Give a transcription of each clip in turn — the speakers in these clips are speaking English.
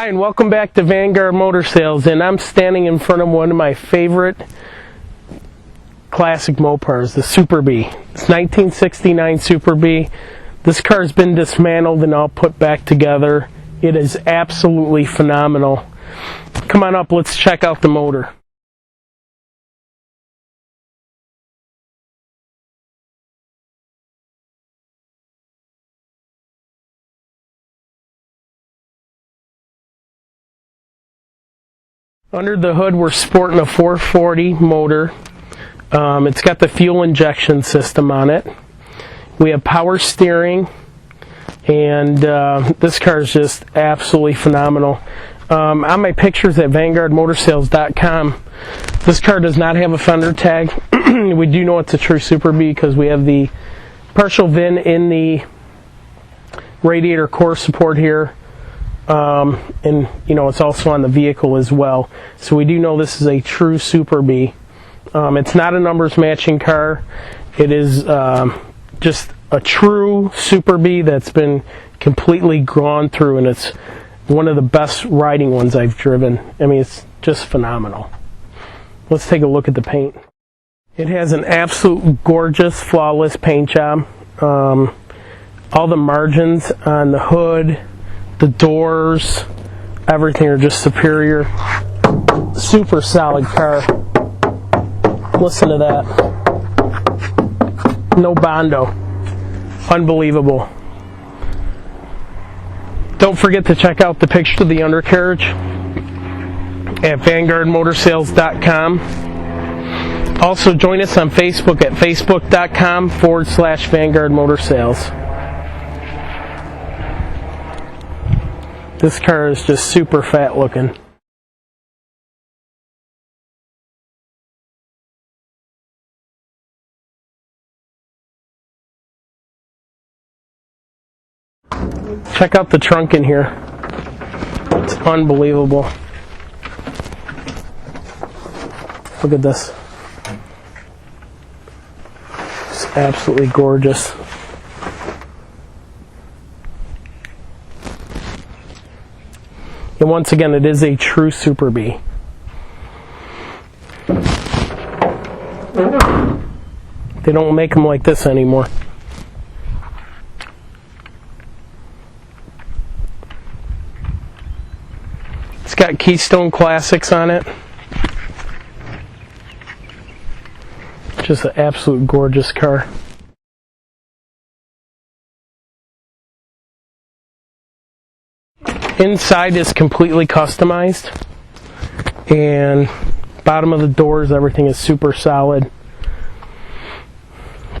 Hi, and welcome back to Vanguard Motor Sales, and I'm standing in front of one of my favorite classic Mopars, the Superbee. It's 1969 Superbee. This car's been dismantled and all put back together. It is absolutely phenomenal. Come on up, let's check out the motor. Under the hood, we're sporting a 440 motor. It's got the fuel injection system on it. We have power steering, and this car is just absolutely phenomenal. On my pictures at VanguardMotorsales.com, this car does not have a fender tag. We do know it's a true Superbee because we have the partial VIN in the radiator core support here. And you know, it's also on the vehicle as well, so we do know this is a true Superbee. It's not a numbers matching car. It is just a true Superbee that's been completely gone through, and it's one of the best riding ones I've driven. I mean, it's just phenomenal. Let's take a look at the paint. It has an absolute gorgeous, flawless paint job. All the margins on the hood, the doors, everything are just superior. Super solid car. Listen to that. No bondo. Unbelievable. Don't forget to check out the picture of the undercarriage at VanguardMotorsales.com. Also join us on Facebook at Facebook.com/VanguardMotorsales. This car is just super fat looking. Check out the trunk in here. It's unbelievable. Look at this. It's absolutely gorgeous. And once again, it is a true Superbee. They don't make them like this anymore. It's got Keystone Classics on it. Just an absolute gorgeous car. Inside is completely customized, and bottom of the doors, everything is super solid.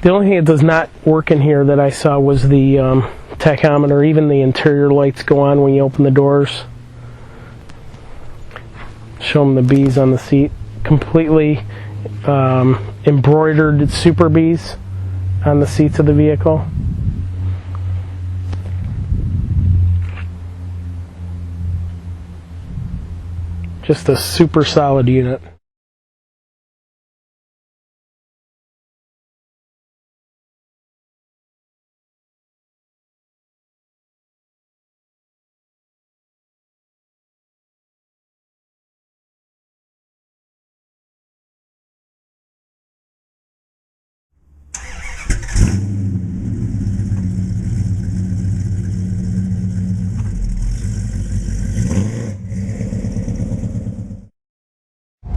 The only thing that does not work in here that I saw was the tachometer. Even the interior lights go on when you open the doors. Show them the bees on the seat. Completely embroidered Superbees on the seats of the vehicle. Just a super solid unit.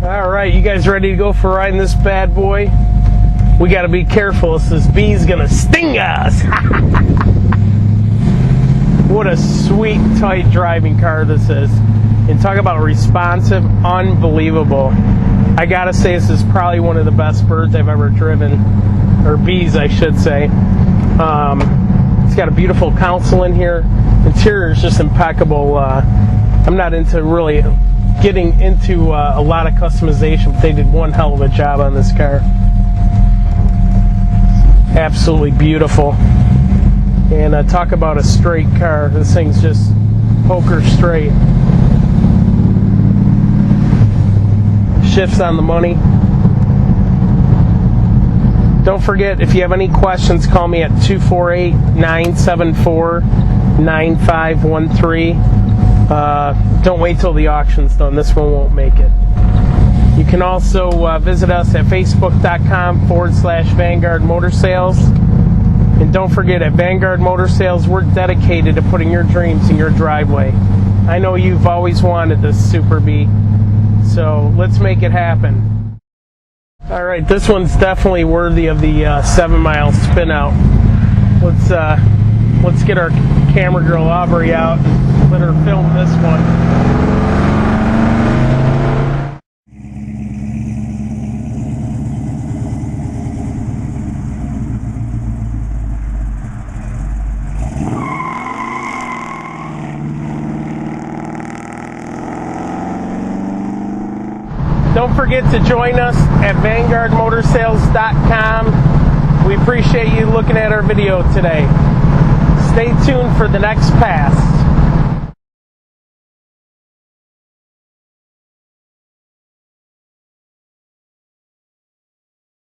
Alright, you guys ready to go for a ride in this bad boy? We gotta be careful, this bee's gonna sting us! What a sweet, tight driving car this is. And talk about responsive, unbelievable. I gotta say, this is probably one of the best birds I've ever driven. Or bees, I should say. It's got a beautiful console in here. Interior is just impeccable. I'm not into really getting into a lot of customization, but they did one hell of a job on this car. Absolutely beautiful. And talk about a straight car. This thing's just poker straight. Shifts on the money. Don't forget, if you have any questions, call me at 248-974-9513. Don't wait till the auction's done. This one won't make it. You can also visit us at facebook.com/Vanguard Motor Sales. And don't forget, at Vanguard Motor Sales, we're dedicated to putting your dreams in your driveway. I know you've always wanted this Superbee, so let's make it happen. All right, this one's definitely worthy of the 7-mile spin out. Let's get our camera girl Aubrey out and let her film this one. Don't forget to join us at VanguardMotorsales.com. We appreciate you looking at our video today. Stay tuned for the next pass.